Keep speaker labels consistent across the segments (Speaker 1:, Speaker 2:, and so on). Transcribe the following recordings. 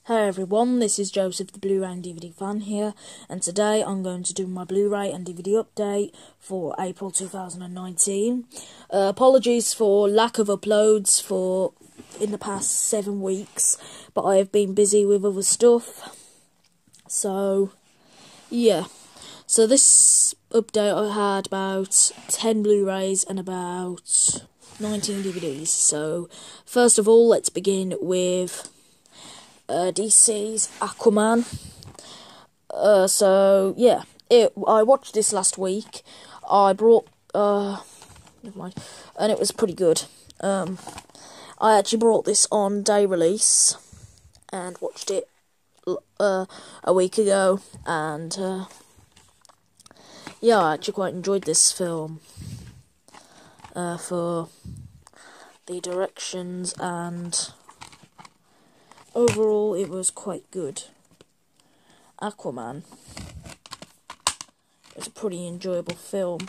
Speaker 1: Hey everyone, this is Joseph, the Blu-ray and DVD fan here, and today I'm going to do my Blu-ray and DVD update for April 2019. Apologies for lack of uploads in the past 7 weeks, but I have been busy with other stuff. So, yeah. So this update I had about 10 Blu-rays and about 19 DVDs. So, first of all, let's begin with DC's Aquaman. So yeah, I watched this last week. I brought never mind, and it was pretty good. I actually brought this on day release and watched it a week ago, and yeah, I actually quite enjoyed this film for the directions, and overall, it was quite good. Aquaman. It's a pretty enjoyable film.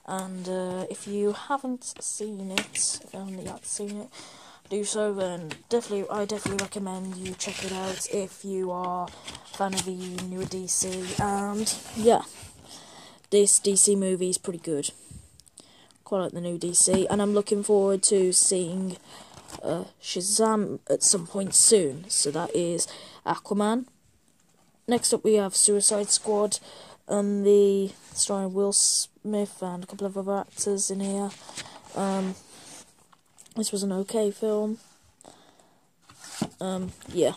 Speaker 1: And if you haven't seen it, do so, then I definitely recommend you check it out if you are a fan of the newer DC. And yeah, this DC movie is pretty good. Quite like the new DC, and I'm looking forward to seeing Shazam at some point soon. So that is Aquaman. Next up we have Suicide Squad, starring Will Smith and a couple of other actors in here. This was an okay film. Yeah,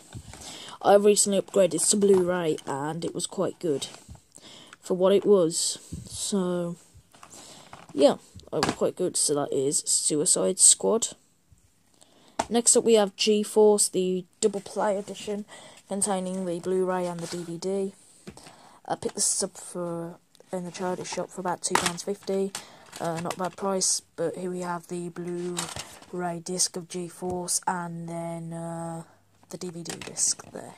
Speaker 1: I recently upgraded to Blu-ray and it was quite good for what it was. So yeah, it was quite good. So that is Suicide Squad. Next up we have G-Force, the double play edition, containing the Blu-ray and the DVD. I picked this up in the charity shop for about £2.50. Not a bad price, but here we have the Blu-ray disc of G-Force and then the DVD disc there.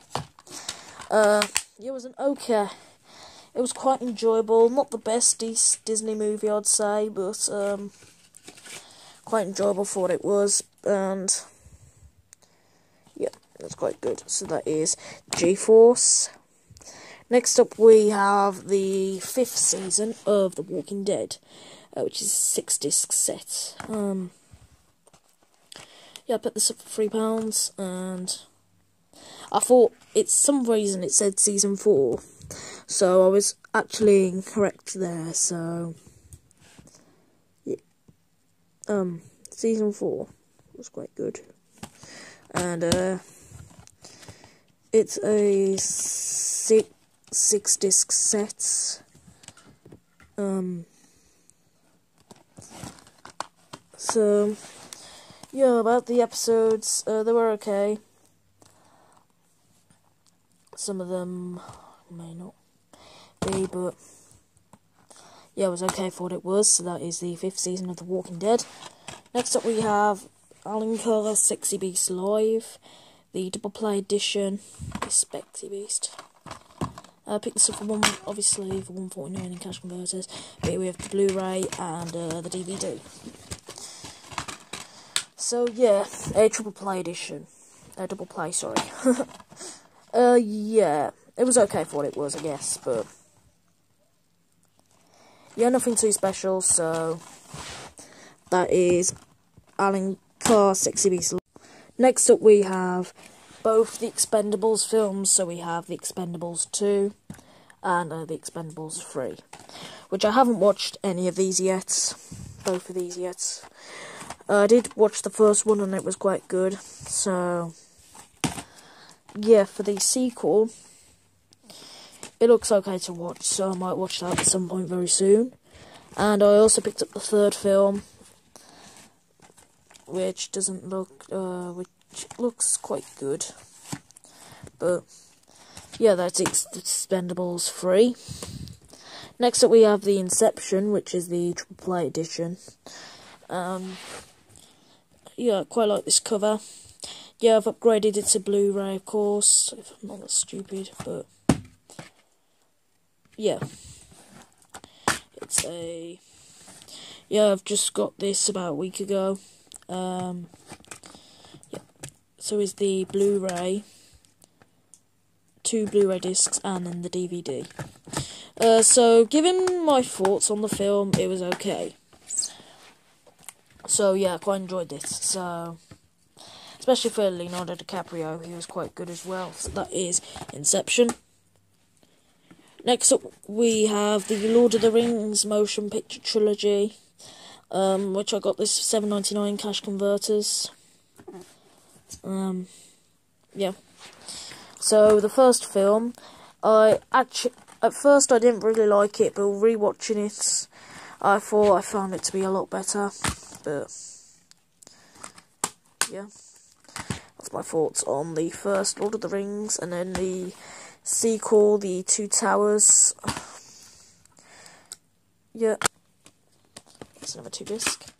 Speaker 1: It was it was quite enjoyable. Not the best Disney movie, I'd say, but quite enjoyable for what it was, and yeah, that's quite good. So that is G-Force. Next up we have the 5th season of The Walking Dead, which is a 6-disc set. Yeah, I picked this up for £3, and I thought some reason it said season 4, so I was actually incorrect there. So yeah, season 4 was quite good, and it's a 6-disc set. So yeah, about the episodes, they were okay. Some of them may not be, but yeah, it was okay for what it was. So that is the 5th season of The Walking Dead. Next up we have Alan Carr's Sexy Beast Live, the double play edition, the Spexy Beast. I picked this up for $1.49 in cash converters. But we have the Blu-ray and the DVD. So yeah, a triple play edition. Double play, sorry. Yeah, it was okay for what it was, I guess, but yeah, nothing too special. So that is Alan Carr's Sexy Beast. Next up we have both the Expendables films. So we have the Expendables 2 and the Expendables 3, which I haven't watched any of these yet. Both of these yet. I did watch the first one and it was quite good. So yeah, for the sequel, it looks okay to watch, so I might watch that at some point very soon. And I also picked up the third film, which looks quite good. But yeah, that's Expendables 3. Next up we have the Inception, which is the triple play edition. Yeah, I quite like this cover. Yeah, I've upgraded it to Blu-ray, of course, if I'm not that stupid, but yeah. Yeah, I've just got this about a week ago. Yeah. so is the Blu-ray, 2 Blu-ray discs, and then the DVD. So, given my thoughts on the film, it was okay. So, yeah, I quite enjoyed this. So, especially for Leonardo DiCaprio, he was quite good as well. So that is Inception. Next up, we have the Lord of the Rings motion picture trilogy, which I got this for $7.99 cash converters. Yeah. So, the first film, at first I didn't really like it, but rewatching it, I found it to be a lot better, but, yeah, that's my thoughts on the first Lord of the Rings, and then the sequel, The Two Towers, yeah, it's another 2 disc,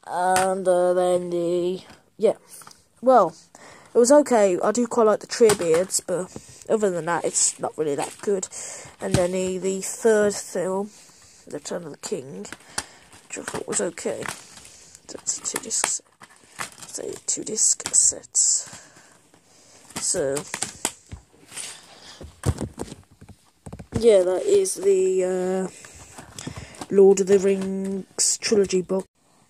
Speaker 1: and then well, it was okay. I do quite like the Treebeards, but other than that, it's not really that good. And then the third film, The Return of the King, which I thought was okay. That's 2 discs. It's a 2 disc set. So, yeah, that is the Lord of the Rings trilogy book.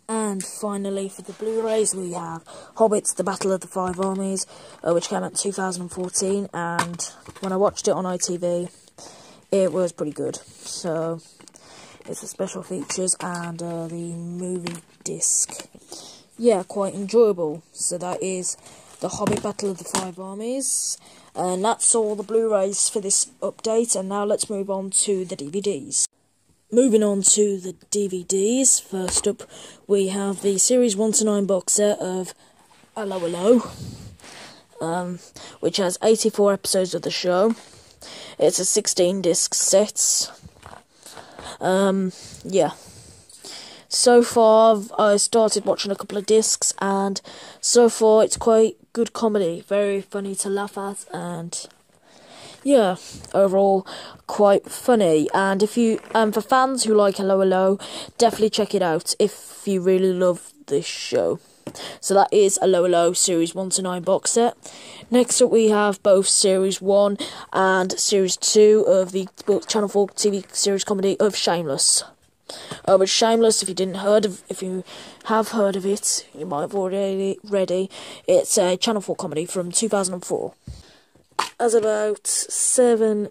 Speaker 1: And finally, for the Blu-rays, we have Hobbits, The Battle of the Five Armies, which came out in 2014, and when I watched it on ITV, it was pretty good. So, it's the special features and the movie disc. Yeah, quite enjoyable. So that is The Hobbit, Battle of the Five Armies, and that's all the Blu-rays for this update, and now let's move on to the DVDs. Moving on to the DVDs, first up we have the Series 1 to 9 box set of Hello Hello, which has 84 episodes of the show. It's a 16 disc set. Yeah. So far, I started watching a couple of discs, and so far it's quite good comedy, very funny to laugh at, and yeah, overall quite funny. And for fans who like Hello Hello, definitely check it out if you really love this show. So that is Hello Hello Series 1 to 9 box set. Next up we have both Series 1 and Series 2 of the Channel 4 TV series comedy of Shameless. But Shameless, if you have heard of it, you might have already read it. It's a Channel 4 comedy from 2004. Has about seven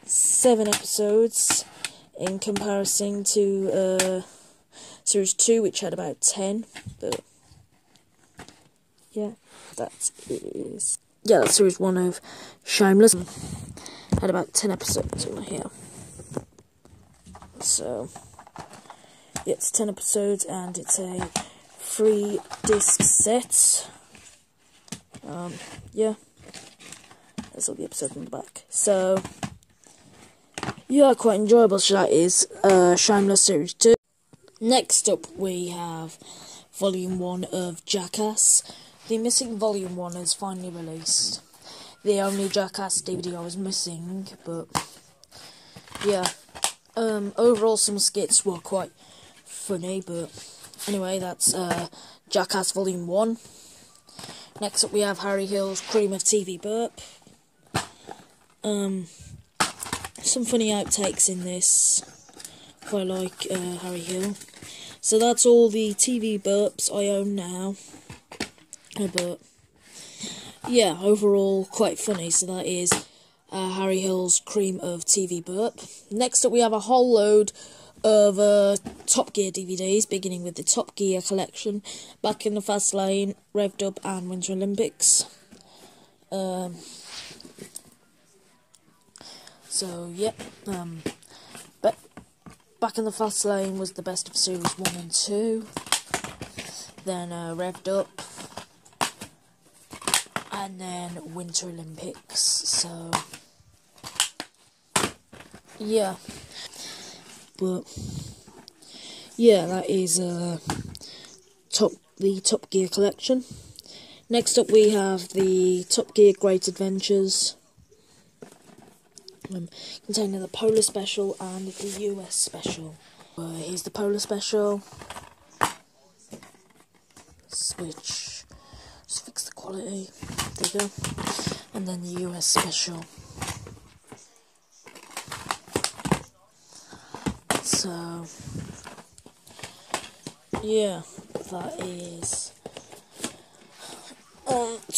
Speaker 1: episodes in comparison to Series 2, which had about 10. But yeah, that's Series 1 of Shameless. Had about 10 episodes on here. So yeah, it's 10 episodes, and it's a 3 disc set. Yeah. There's all the episodes on the back. So, yeah, quite enjoyable. So that is Shameless Series 2. Next up, we have Volume 1 of Jackass. The missing Volume 1 is finally released. The only Jackass DVD I was missing, but yeah. Overall, some skits were quite funny, but anyway, that's Jackass Volume 1. Next up, we have Harry Hill's Cream of TV Burp. Some funny outtakes in this. Quite like Harry Hill. So that's all the TV burps I own now. But yeah, overall quite funny. So that is Harry Hill's Cream of TV Burp. Next up we have a whole load of Top Gear DVDs, beginning with the Top Gear collection, Back in the Fast Lane, Revved Up, and Winter Olympics. So, yeah, Back in the Fast Lane was the best of Series 1 and 2, then Revved Up, and then Winter Olympics. So, yeah, but yeah, that is the Top Gear collection. Next up we have the Top Gear Great Adventures, containing the Polar Special and the US Special. Here's the Polar Special, which is quality. There you go. And then the US special. So, yeah, that is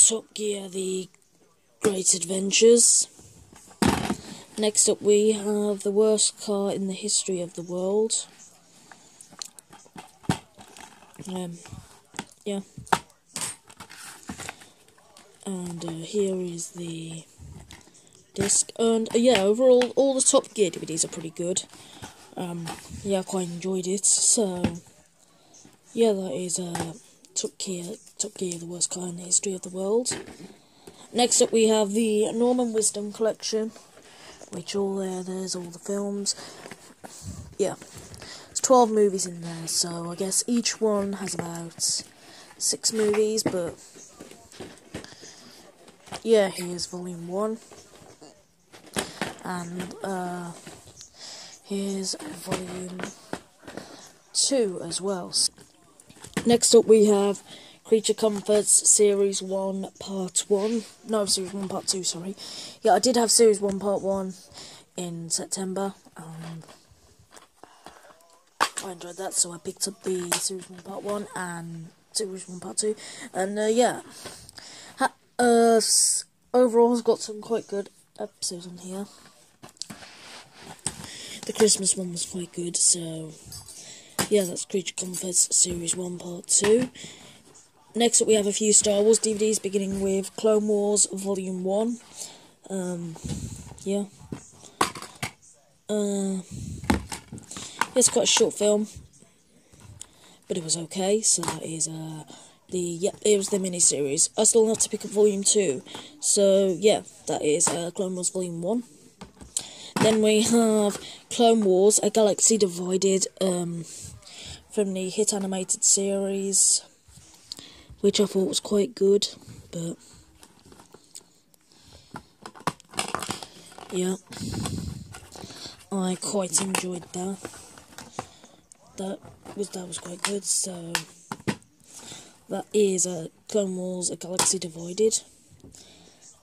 Speaker 1: Top Gear, The Great Adventures. Next up we have the worst car in the history of the world. Yeah. And here is the disc. And yeah, overall, all the Top Gear DVDs are pretty good. Yeah, I quite enjoyed it. So, yeah, that is Top Gear, the worst car in the history of the world. Next up we have the Norman Wisdom collection, which there's all the films. Yeah, there's 12 movies in there, so I guess each one has about 6 movies, but yeah, here's volume 1, and here's volume 2 as well. Next up we have Creature Comforts Series 1 Part 1. No, Series 1 Part 2, sorry. Yeah, I did have Series 1 Part 1 in September. I enjoyed that, so I picked up the Series 1 Part 1 and Series 1 Part 2. And, yeah. Overall, it's got some quite good episodes on here. The Christmas one was quite good, so yeah, that's Creature Comforts Series 1 Part 2. Next up we have a few Star Wars DVDs, beginning with Clone Wars Volume 1. Yeah. It's quite a short film, but it was okay, so that is it was the mini-series. I still have to pick up Volume 2, so yeah, that is Clone Wars Volume 1. Then we have Clone Wars, A Galaxy Divided, from the hit animated series, which I thought was quite good, but yeah, I quite enjoyed that. That was quite good. So that is Clone Wars, A Galaxy Divided.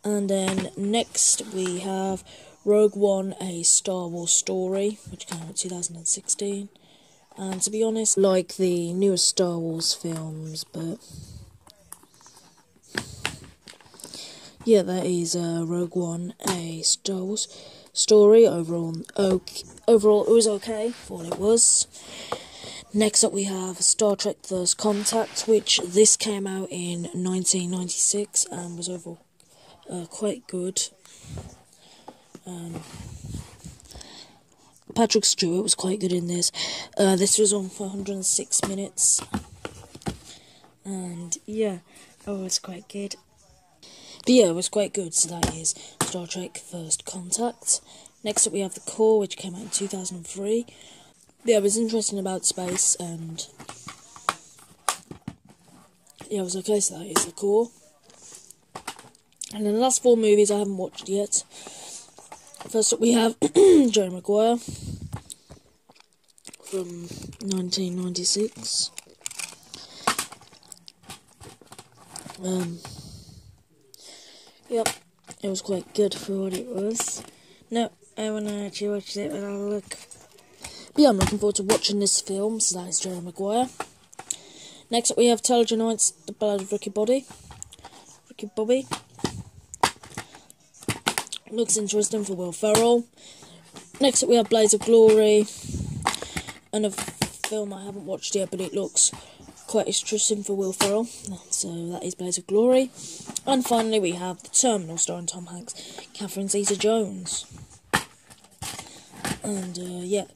Speaker 1: And then next we have Rogue One, A Star Wars Story, which came out in 2016. And to be honest, like the newest Star Wars films, but yeah, that is Rogue One, A Star Wars Story. Overall, it was okay for what it was. Next up we have Star Trek First Contact, which this came out in 1996 and was overall quite good. Patrick Stewart was quite good in this. This was on for 106 minutes. And yeah, it was quite good. But yeah, it was quite good, so that is Star Trek First Contact. Next up we have The Core, which came out in 2003. Yeah, it was interesting about space, and yeah, it was okay, so that is The Core. And then the last 4 movies I haven't watched yet. First up we have Jerry Maguire from 1996. Yep, it was quite good for what it was. No, I haven't actually watched it, but I'll look. But yeah, I'm looking forward to watching this film, so that is Jerry Maguire. Next up we have Television Nights, The Ballad of Ricky Bobby. Looks interesting for Will Ferrell. Next up we have Blaze of Glory, and a film I haven't watched yet, but it looks quite interesting for Will Ferrell. So that is Blaze of Glory. And finally we have The Terminal, starring Tom Hanks, Catherine Zeta-Jones. And yeah.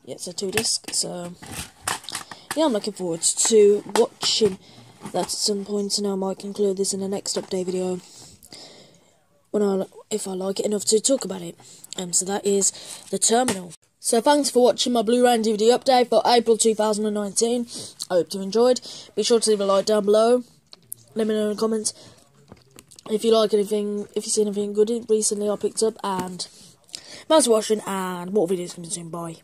Speaker 1: Yeah, it's a 2 disc, so yeah, I'm looking forward to watching that at some point, and I might conclude this in the next update video if I like it enough to talk about it. So that is The Terminal. So thanks for watching my Blu-ray and DVD update for April 2019. I hope you enjoyed. Be sure to leave a like down below. Let me know in the comments if you like anything, if you've seen anything good recently I picked up, and thanks for watching, and more videos coming soon. Bye.